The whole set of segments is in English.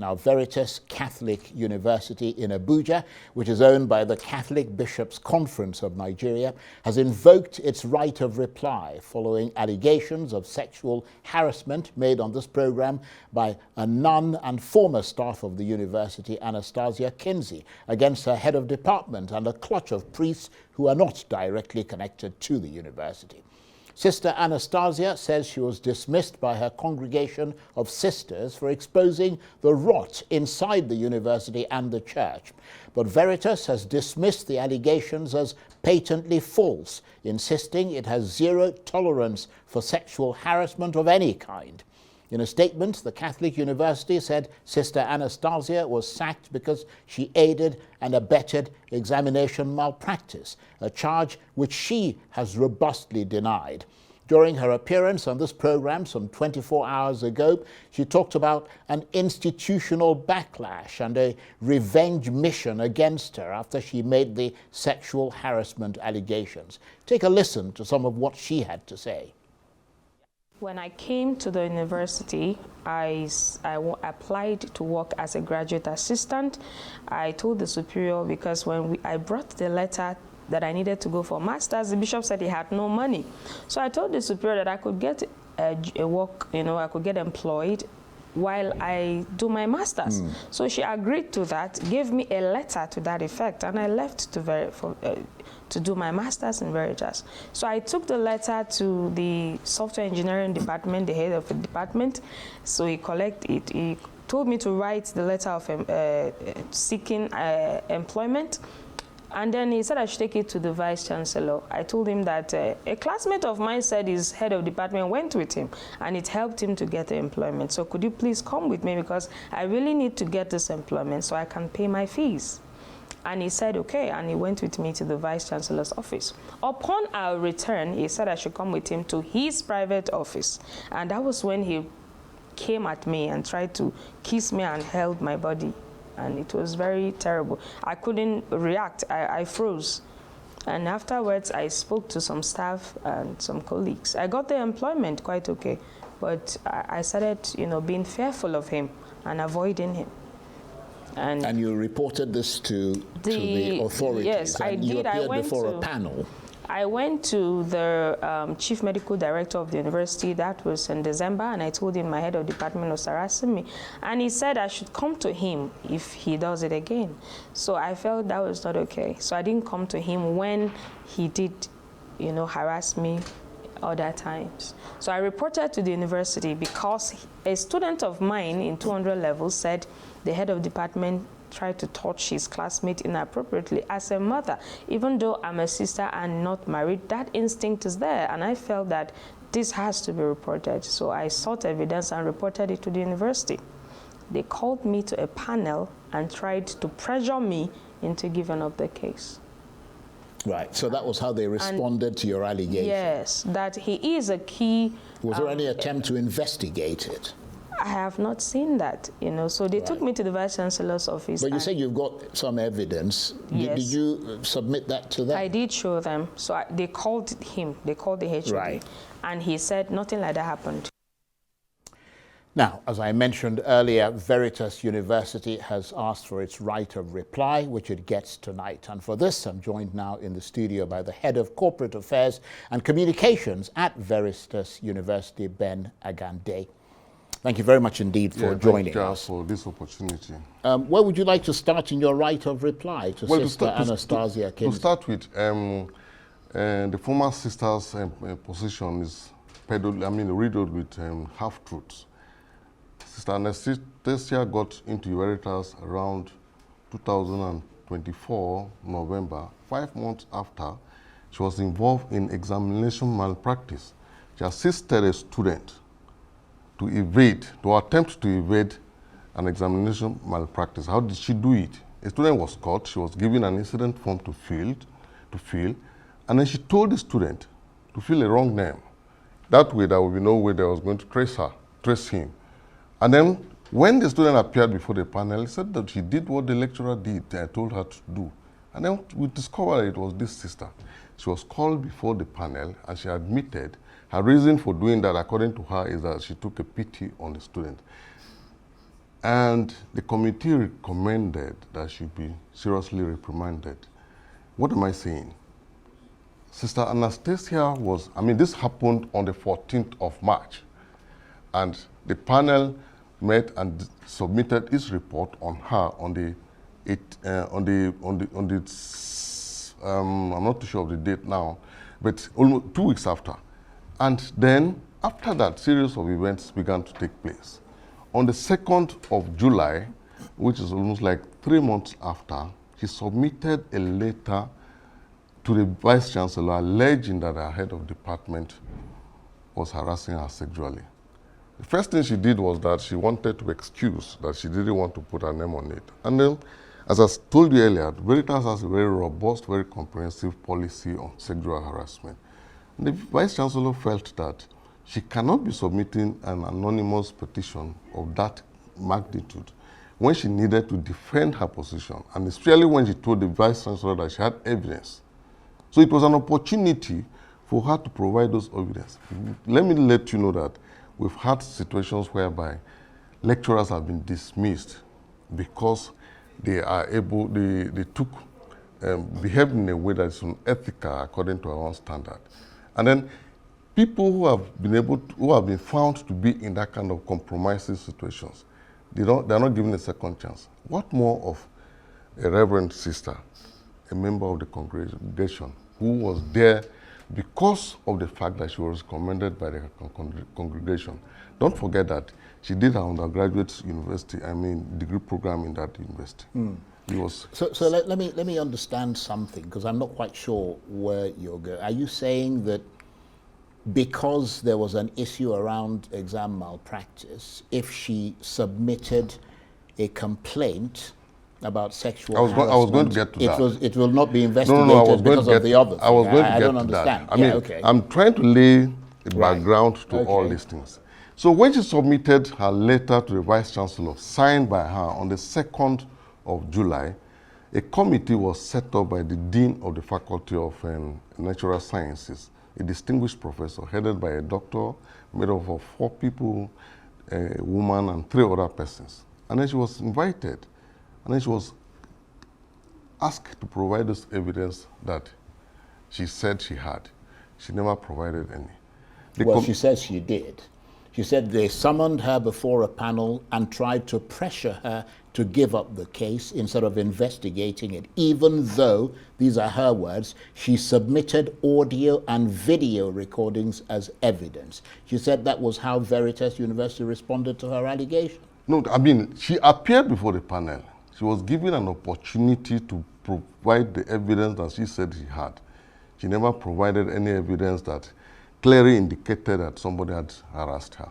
Now, Veritas Catholic University in Abuja, which is owned by the Catholic Bishops' Conference of Nigeria, has invoked its right of reply following allegations of sexual harassment made on this program by a nun and former staff of the university, Anastasia Kinse, against her head of department and a clutch of priests who are not directly connected to the university. Sister Anastasia says she was dismissed by her congregation of sisters for exposing the rot inside the university and the church. But Veritas has dismissed the allegations as patently false, insisting it has zero tolerance for sexual harassment of any kind. In a statement, the Catholic University said Sister Anastasia was sacked because she aided and abetted examination malpractice, a charge which she has robustly denied. During her appearance on this program some 24 hours ago, she talked about an institutional backlash and a revenge mission against her after she made the sexual harassment allegations. Take a listen to some of what she had to say. When I came to the university, I applied to work as a graduate assistant. I told the superior, because when I brought the letter that I needed to go for master's, the bishop said he had no money. So I told the superior that I could get a work, I could get employed while I do my master's. So she agreed to that, gave me a letter to that effect, and I left to do my master's in Veritas. So I took the letter to the software engineering department, the head of the department. So he told me to write the letter of seeking employment. And then he said I should take it to the vice chancellor. I told him that a classmate of mine said his head of department went with him and it helped him to get the employment. So could you please come with me, because I really need to get this employment so I can pay my fees. And he said, okay, and he went with me to the vice chancellor's office. Upon our return, he said I should come with him to his private office. And that was when he came at me and tried to kiss me and held my body. And it was very terrible. I couldn't react. I froze. And afterwards, I spoke to some staff and some colleagues. I got the employment quite okay, but I started, being fearful of him and avoiding him. And you reported this to the authorities? Yes, I did. You appeared before a panel. I went to the chief medical director of the university. That was in December, and I told him my head of department was harassing me. And he said I should come to him if he does it again. So I felt that was not okay. So I didn't come to him when he did, harass me other times. So I reported to the university because a student of mine in 200 levels said the head of department tried to touch his classmate inappropriately. As a mother, even though I'm a sister and not married, that instinct is there, and I felt that this has to be reported. So I sought evidence and reported it to the university. They called me to a panel and tried to pressure me into giving up the case. Right, so that was how they responded to your allegation? Yes, that he is a key... Was there any attempt to investigate it? I have not seen that, so they took me to the vice chancellor's office. But you say you've got some evidence. Yes. Did you submit that to them? I did show them. So they called him, they called the HOD. Right. And he said nothing like that happened. Now, as I mentioned earlier, Veritas University has asked for its right of reply, which it gets tonight. And for this, I'm joined now in the studio by the head of corporate affairs and communications at Veritas University, Ben Agande. Thank you very much indeed for joining us. For this opportunity. Where would you like to start in your right of reply to Sister Anastasia Kinse? To start with, the former sister's position is riddled with half-truths. Sister Anastasia got into Veritas around 2024, November, 5 months after she was involved in examination malpractice. She assisted a student to attempt to evade an examination malpractice. How did she do it? A student was caught, she was given an incident form to fill, and then she told the student to fill a wrong name. That way there would be no way they was going to trace him. And then when the student appeared before the panel, he said that she did what the lecturer did and told her to do. And then we discovered it was this sister. She was called before the panel and she admitted her reason for doing that, according to her, is that she took a pity on the student. And the committee recommended that she be seriously reprimanded. What am I saying? Sister Anastasia was, this happened on the 14th of March. And the panel met and submitted its report on her on the I'm not too sure of the date now, but almost 2 weeks after. And then after that, series of events began to take place. On the 2nd of July, which is almost like 3 months after, she submitted a letter to the Vice Chancellor alleging that her head of department was harassing her sexually. The first thing she did was that she wanted to excuse that she didn't want to put her name on it. And then, as I told you earlier, Veritas has a very robust, very comprehensive policy on sexual harassment. And the Vice Chancellor felt that she cannot be submitting an anonymous petition of that magnitude when she needed to defend her position, and especially when she told the Vice Chancellor that she had evidence. So it was an opportunity for her to provide those evidence. Let me let you know that we've had situations whereby lecturers have been dismissed because they behaved in a way that is unethical according to our own standard. And then people who have been found to be in that kind of compromising situations, they're not given a second chance. What more of a reverend sister, a member of the congregation, who was there because of the fact that she was recommended by the congregation. Don't forget that she did her undergraduate degree program in that university. It was so let me understand something, because I'm not quite sure where you're going. Are you saying that because there was an issue around exam malpractice, if she submitted a complaint about sexual harassment, I was going to get to that. It will not be investigated because of the other thing? I was going to I get don't to understand. that. Okay. I'm trying to lay the background to all these things. So when she submitted her letter to the Vice Chancellor, signed by her on the 2nd of July, a committee was set up by the Dean of the Faculty of Natural Sciences, a distinguished professor headed by a doctor, made up of 4 people, a woman and 3 other persons. And then she was invited, and then she was asked to provide this evidence that she said she had. She never provided any. Well, she says she did. She said they summoned her before a panel and tried to pressure her to give up the case instead of investigating it, even though, these are her words, she submitted audio and video recordings as evidence. She said that was how Veritas University responded to her allegation. No, she appeared before the panel. She was given an opportunity to provide the evidence that she said she had. She never provided any evidence that clearly indicated that somebody had harassed her.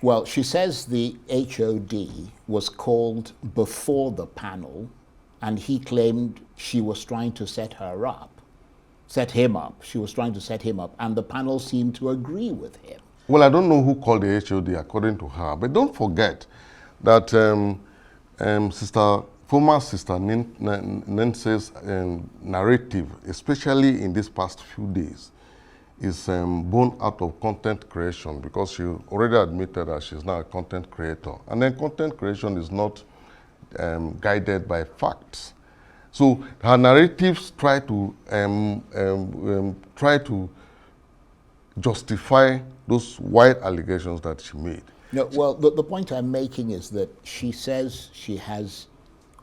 Well, she says the HOD was called before the panel, and he claimed she was trying to set him up. She was trying to set him up, and the panel seemed to agree with him. Well, I don't know who called the HOD according to her, but don't forget that former Sister Nancy's narrative, especially in these past few days, is born out of content creation, because she already admitted that she's now a content creator. And then content creation is not guided by facts. So her narratives try to justify those wide allegations that she made. No, well, the point I'm making is that she says she has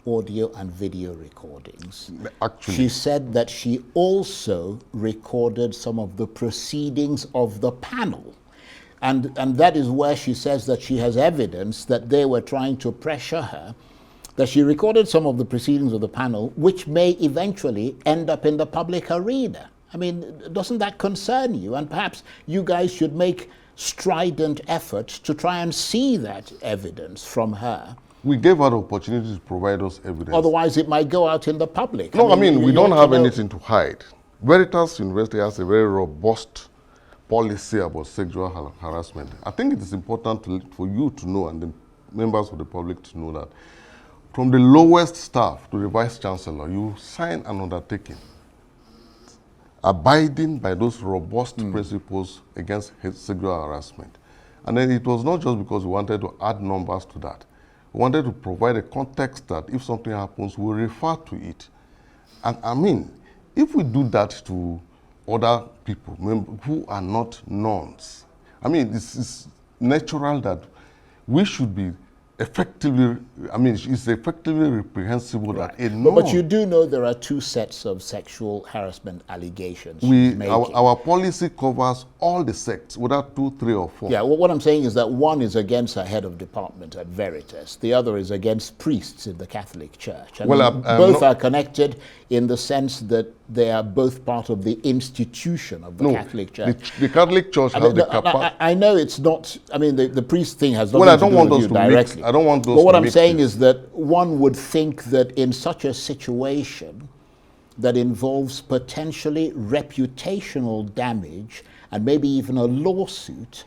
audio and video recordings. Actually, she said that she also recorded some of the proceedings of the panel. And that is where she says that she has evidence that they were trying to pressure her, that she recorded some of the proceedings of the panel, which may eventually end up in the public arena. I mean, doesn't that concern you? And perhaps you guys should make strident efforts to try and see that evidence from her. We gave her the opportunity to provide us evidence. Otherwise, it might go out in the public. No, we don't have anything to hide. Veritas University has a very robust policy about sexual harassment. I think it is important for you to know, and the members of the public to know, that from the lowest staff to the Vice Chancellor, you sign an undertaking abiding by those robust principles against sexual harassment. And then it was not just because we wanted to add numbers to that. We wanted to provide a context that if something happens, we'll refer to it. And I mean, if we do that to other people who are not nuns, I mean, this is natural that we should be effectively, I mean, it's effectively reprehensible that a nun... But you do know there are two sets of sexual harassment allegations. Our policy covers all the sects, whether 2, 3, or 4. Yeah, well, what I'm saying is that one is against a head of department at Veritas. The other is against priests in the Catholic Church. And both are connected in the sense that they are both part of the institution of the Catholic Church. The Catholic Church has the capacity. I know it's not, I mean, the priest thing has nothing to do with you directly. I don't want those. But what I'm saying is that one would think that in such a situation that involves potentially reputational damage and maybe even a lawsuit,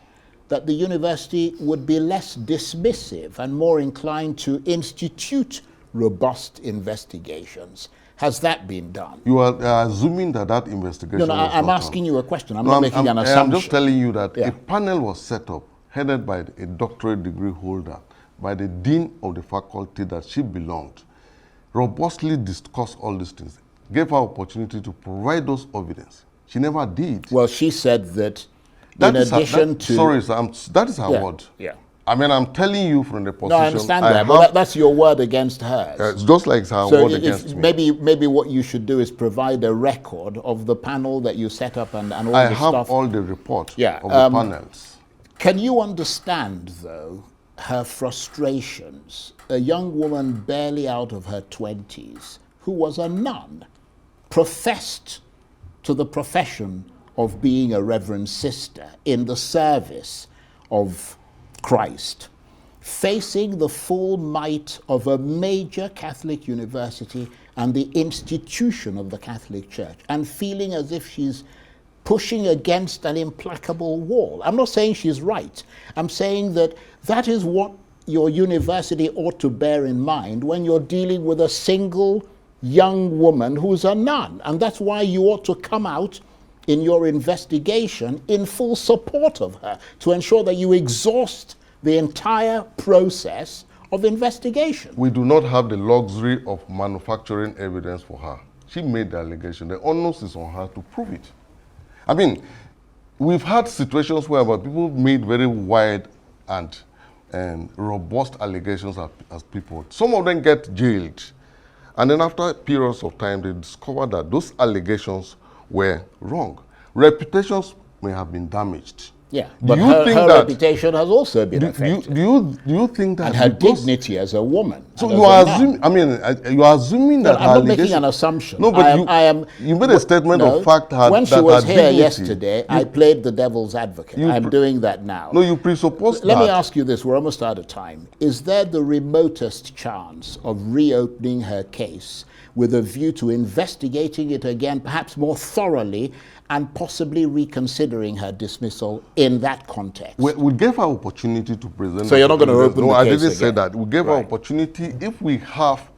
that the university would be less dismissive and more inclined to institute robust investigations. Has that been done? You are assuming that that investigation... No, I'm asking you a question. I'm not making an assumption. I'm just telling you that a panel was set up, headed by a doctorate degree holder, by the dean of the faculty that she belonged, robustly discussed all these things, gave her opportunity to provide those evidence. She never did. Well, she said that in addition to... Sorry, sir, that is her word. Yeah. I mean, I'm telling you from the position... No, I understand that, but that's your word against hers. It's just like her word against me. Maybe what you should do is provide a record of the panel that you set up and all the stuff. I have all the reports of the panels. Can you understand, though, her frustrations? A young woman barely out of her 20s who was a nun, professed to the profession of being a reverend sister in the service of Christ, facing the full might of a major Catholic university and the institution of the Catholic Church, and feeling as if she's pushing against an implacable wall. I'm not saying she's right. I'm saying that that is what your university ought to bear in mind when you're dealing with a single young woman who's a nun. And that's why you ought to come out in your investigation in full support of her, to ensure that you exhaust the entire process of investigation. We do not have the luxury of manufacturing evidence for her. She made the allegation. The onus is on her to prove it. I mean, we've had situations where people made very wide and robust allegations as people. Some of them get jailed. And then after periods of time, they discover that those allegations were wrong. Reputations may have been damaged. Yeah, but her reputation has also been affected. Do you think that... And her dignity as a woman. So you are assuming, I mean, you are assuming that I'm not making an assumption. No, but you made a statement of fact that when she was here dignity, yesterday, I played the devil's advocate. I'm doing that now. No, you presuppose Let me ask you this, we're almost out of time. Is there the remotest chance of reopening her case with a view to investigating it again, perhaps more thoroughly, and possibly reconsidering her dismissal in that context? We gave her opportunity to present. So you're not going to open the case again? No, I didn't say that. We gave her opportunity if we have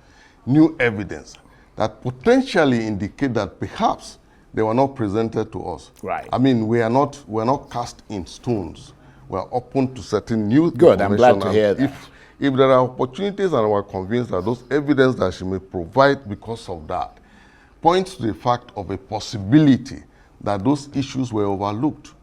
new evidence that potentially indicate that perhaps they were not presented to us. Right. I mean, we're not cast in stones. We're open to certain new information. Good, I'm glad to hear that. If there are opportunities and we're convinced that those evidence that she may provide because of that points to the fact of a possibility that those issues were overlooked.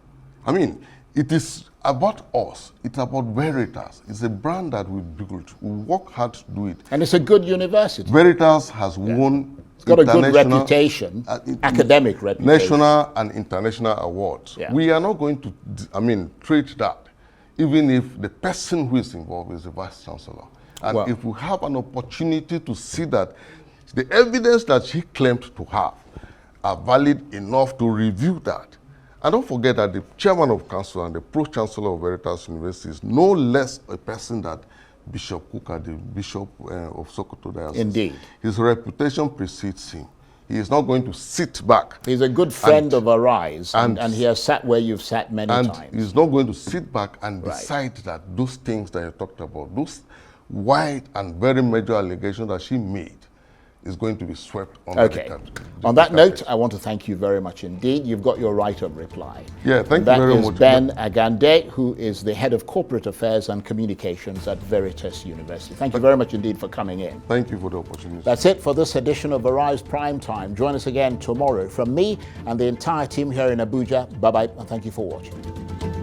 I mean, it is about us. It's about Veritas. It's a brand that we built. We work hard to do it. And it's a good university. Veritas has won... It's got a good reputation, academic reputation. National and international awards. Yeah. We are not going to, treat that, even if the person who is involved is the Vice Chancellor. And if we have an opportunity to see that the evidence that she claimed to have are valid enough to review that. And don't forget that the chairman of council and the pro-chancellor of Veritas University is no less a person that Bishop Kuka, the Bishop of Sokoto Diocese. Indeed. His reputation precedes him. He is not going to sit back. He's a good friend of Arise, and he has sat where you've sat many times. And he's not going to sit back and decide that those things that you talked about, those wide and very major allegations that she made, is going to be swept under the Okay. carpet. On that note, I want to thank you very much indeed. You've got your right of reply. Yeah, thank you That very is much. Ben Agande, who is the head of corporate affairs and communications at Veritas University. Thank you very much indeed for coming in. Thank you for the opportunity. That's it for this edition of Arise Prime Time. Join us again tomorrow. From me and the entire team here in Abuja, bye-bye, and thank you for watching.